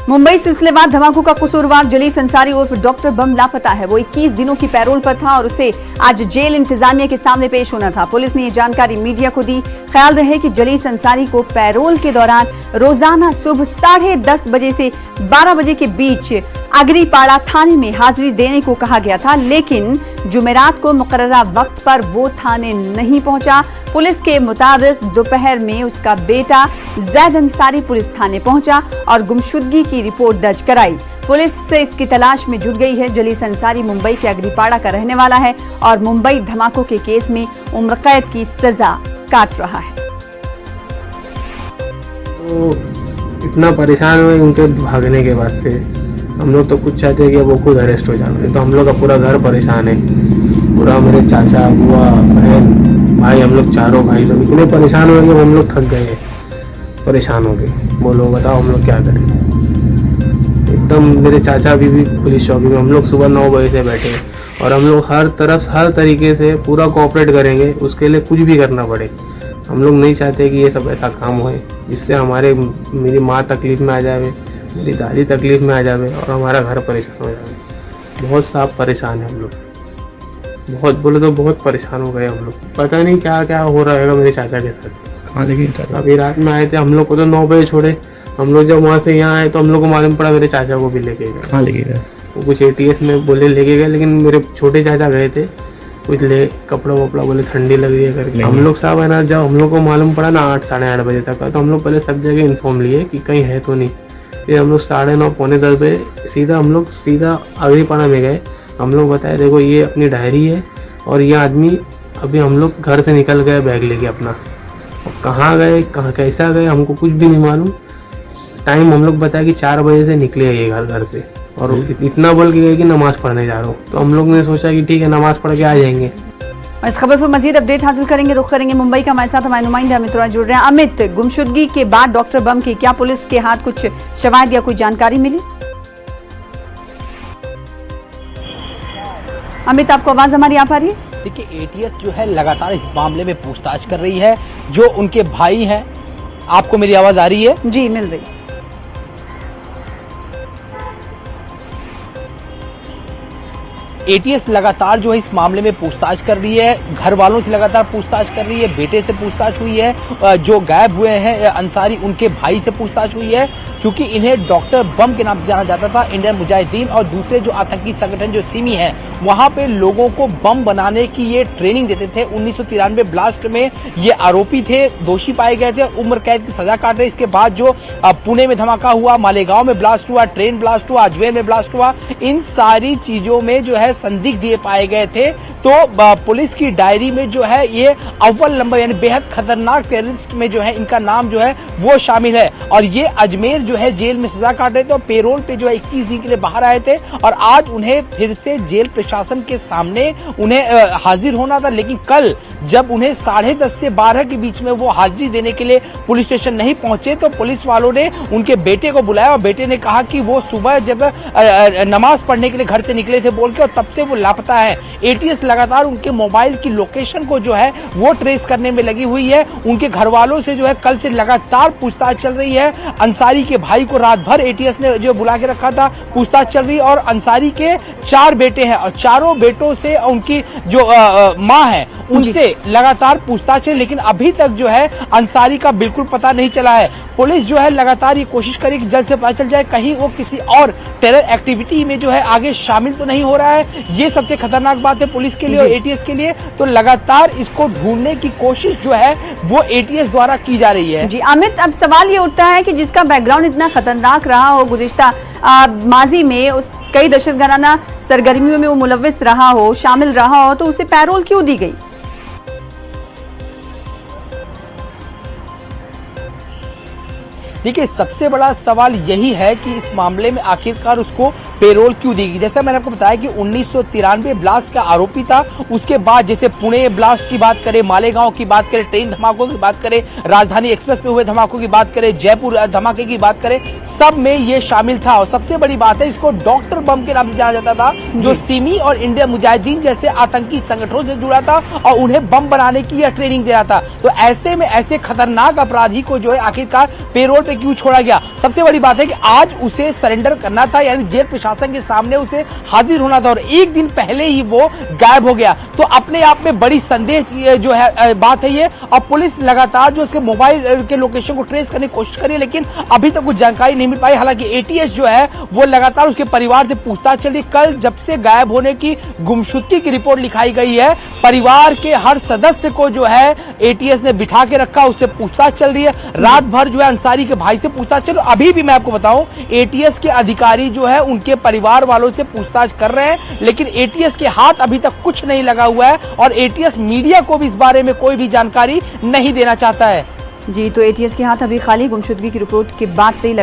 मुंबई सिलसिलेवार धमाकों का कसूरवार जलीस अंसारी उर्फ डॉक्टर बम लापता है। वो 21 दिनों की पैरोल पर था और उसे आज जेल इंतजामिया के सामने पेश होना था। पुलिस ने ये जानकारी मीडिया को दी। ख्याल रहे कि जलीस अंसारी को पैरोल के दौरान रोजाना सुबह 10:30 बजे से 12 बजे के बीच अगरीपाड़ा थाने में हाजिरी देने को कहा गया था, लेकिन जुमेरात को मुकर्ररा वक्त पर वो थाने नहीं पहुंचा। पुलिस के मुताबिक दोपहर में उसका बेटा जैद अंसारी पुलिस थाने पहुंचा और गुमशुदगी की रिपोर्ट दर्ज कराई। पुलिस से इसकी तलाश में जुट गई है। जलीस अंसारी मुंबई के अगरीपाड़ा का रहने वाला है और मुंबई धमाकों के केस में उम्र कैद की सजा काट रहा है। तो इतना परेशान हुए उनके भागने के बाद से। हम लोग तो कुछ चाहते हैं कि वो खुद अरेस्ट हो जाए। तो हम लोग का पूरा घर परेशान है। पूरा मेरे चाचा, बुआ, बहन, भाई, हम लोग चारों भाई लोग इतने परेशान हो गए, हम लोग थक गए, परेशान हो गए। बोलो बताओ हम लोग क्या करें। एकदम मेरे चाचा भी पुलिस चौकी में। हम लोग सुबह 9 बजे से बैठे और हम लोग हर तरफ हर तरीके से पूरा कोऑपरेट करेंगे। उसके लिए कुछ भी करना पड़े। हम लोग नहीं चाहते कि ये सब ऐसा काम होए जिससे मेरी माँ तकलीफ में आ जाए, मेरी दादी तकलीफ में आ जाए और हमारा घर परेशान हो जाए। बहुत साफ परेशान है हम लोग। बहुत बोले तो बहुत परेशान हो गए हम लोग। पता नहीं क्या क्या हो रहा है मेरे चाचा के साथ। कहाँ लेके चाचा? अभी रात में आए थे, हम लोग को तो 9 बजे छोड़े। हम लोग जब वहाँ से यहाँ आए तो हम लोग को मालूम पड़ा मेरे चाचा को भी लेके गए। कहाँ लेके गए? वो कुछ ATS में बोले लेके गए, लेकिन मेरे छोटे चाचा गए थे कुछ ले कपड़ा वपड़ा, बोले ठंडी लग रही है करके। हम लोग साहब है ना, जब हम लोग को मालूम पड़ा ना 8 साढ़े 8 बजे तक का, तो हम लोग पहले सब जगह इन्फॉर्म लिए कि कहीं है तो नहीं। फिर हम लोग 9:30 पौने 10 बजे हम लोग सीधा अगरीपाड़ा में गए। हम लोग बताए देखो ये अपनी डायरी है और ये आदमी अभी हम लोग घर से निकल गए बैग लेके अपना। कहाँ गए, कहाँ कैसा गए, हमको कुछ भी नहीं मालूम। टाइम हम लोग बताया कि 4 बजे से निकले ये घर से, और इतना बोल के गए कि नमाज पढ़ने जा रहा हूँ। तो हम लोग ने सोचा कि ठीक है नमाज पढ़ के आ जाएंगे। और इस खबर पर मजीद अपडेट हासिल करेंगे। रुख करेंगे मुंबई का। हमारे साथ हमारे नुमाइंदे अमित रॉय जुड़ रहे हैं। अमित, गुमशुदगी के बाद डॉक्टर बम की क्या पुलिस के हाथ कुछ शवाहिद या कोई जानकारी मिली? अमित, आपको आवाज हमारी आ पा रही है? देखिए, ATS जो है लगातार इस मामले में पूछताछ कर रही है। जो उनके भाई हैं, आपको मेरी आवाज आ रही है? जी, मिल रही। ATS लगातार जो है इस मामले में पूछताछ कर रही है। घर वालों से लगातार पूछताछ कर रही है। बेटे से पूछताछ हुई है। जो गायब हुए हैं अंसारी, उनके भाई से पूछताछ हुई है। क्योंकि इन्हें डॉक्टर बम के नाम से जाना जाता था। इंडियन मुजाहिदीन और दूसरे जो आतंकी संगठन जो सिमी है, वहां पे लोगों को बम बनाने की ये ट्रेनिंग देते थे। 1993 ब्लास्ट में ये आरोपी थे, दोषी पाए गए थे, उम्र कैद की सजा काट रहे। इसके बाद जो पुणे में धमाका हुआ, मालेगांव में ब्लास्ट हुआ, ट्रेन ब्लास्ट हुआ, अजमेर में ब्लास्ट हुआ, इन सारी चीजों में जो है संदिग्ध ये पाए गए थे। तो पुलिस की डायरी में जो है ये अव्वल नंबर यानी बेहद खतरनाक टेररिस्ट में जो है इनका नाम जो है वो शामिल है। और ये अजमेर जो है जेल में सजा काट रहे थे और पेरोल पे जो है 21 दिन के लिए बाहर आए थे। और आज उन्हें फिर से जेल प्रशासन के सामने उन्हें हाजिर होना था। लेकिन कल जब उन्हें 10:30 से 12 के बीच में वो हाजिरी देने के लिए पुलिस स्टेशन नहीं पहुंचे, तो पुलिस वालों ने उनके बेटे को बुलाया और बेटे ने कहा कि वो सुबह जब नमाज पढ़ने के लिए घर से निकले थे बोल के, और तब से वो लापता है। ATS लगातार उनके मोबाइल की लोकेशन को जो है वो ट्रेस करने में लगी हुई है। उनके घर वालों से जो है कल से लगातार पूछताछ चल रही है। अंसारी के भाई को रात भर ATS ने जो बुला के रखा था, पूछताछ चल रही है। और अंसारी के 4 बेटे हैं और चारों बेटों से उनकी जो माँ है उनसे लगातार पूछताछ है। लेकिन अभी तक जो है अंसारी का बिल्कुल पता नहीं चला है। पुलिस जो है लगातार ये कोशिश करी कि जल्द से पता चल जाए कहीं वो किसी और टेरर एक्टिविटी में जो है आगे शामिल तो नहीं हो रहा है। ये सबसे खतरनाक बात है पुलिस के लिए और ATS के लिए। तो लगातार इसको ढूंढने की कोशिश जो है वो ATS द्वारा की जा रही है। जी अमित, अब सवाल ये उठता है कि जिसका बैकग्राउंड इतना खतरनाक रहा हो, गुज़िश्ता माजी में उस कई दहशतगर्दाना सरगर्मियों में वो मुलव्विस रहा हो, शामिल रहा हो, तो उसे पैरोल क्यों दी गई? देखिए, सबसे बड़ा सवाल यही है कि इस मामले में आखिरकार उसको पेरोल क्यों दी गई। जैसा मैंने आपको बताया कि 1993 ब्लास्ट का आरोपी था। उसके बाद जैसे पुणे ब्लास्ट की बात करें, मालेगांव की बात करें, ट्रेन धमाकों की बात करें, राजधानी एक्सप्रेस में हुए धमाकों की बात करें, जयपुर धमाके की बात करें, सब में ये शामिल था। और सबसे बड़ी बात है, इसको डॉक्टर बम के नाम से जाना जाता था, जो सिमी और इंडियन मुजाहिदीन जैसे आतंकी संगठनों से जुड़ा था और उन्हें बम बनाने की यह ट्रेनिंग दे रहा था। तो ऐसे में ऐसे खतरनाक अपराधी को जो है आखिरकार पेरोल पे क्यों छोड़ा गया। सबसे बड़ी बात है कि आज उसे सरेंडर करना था, यानी जेल प्रशासन के सामने उसे हाजिर होना था और एक दिन पहले ही वो गायब हो गया। तो अपने आप में बड़ी संदेह जो है बात है ये। और पुलिस लगातार जो उसके मोबाइल के लोकेशन को ट्रेस करने की कोशिश कर रही है, लेकिन अभी तक कुछ जानकारी नहीं मिल पाई। हालांकि एटीएस जो है वो लगातार उसके परिवार से पूछताछ चल रही। कल जब से गायब होने की गुमशुदगी की रिपोर्ट लिखाई गई है, परिवार के हर सदस्य को जो है एटीएस ने बिठा के रखा, उससे पूछताछ चल रही है। रात भर जो है अंसारी के भाई से पूछताछ चल रही है। अभी भी मैं आपको बताऊं, एटीएस के अधिकारी जो है उनके परिवार वालों से पूछताछ कर रहे हैं, लेकिन एटीएस के हाथ अभी तक कुछ नहीं लगा हुआ है और एटीएस मीडिया को भी इस बारे में कोई भी जानकारी नहीं देना चाहता है। जी, तो एटीएस के हाथ अभी खाली, गुमशुदगी की रिपोर्ट के बाद से ही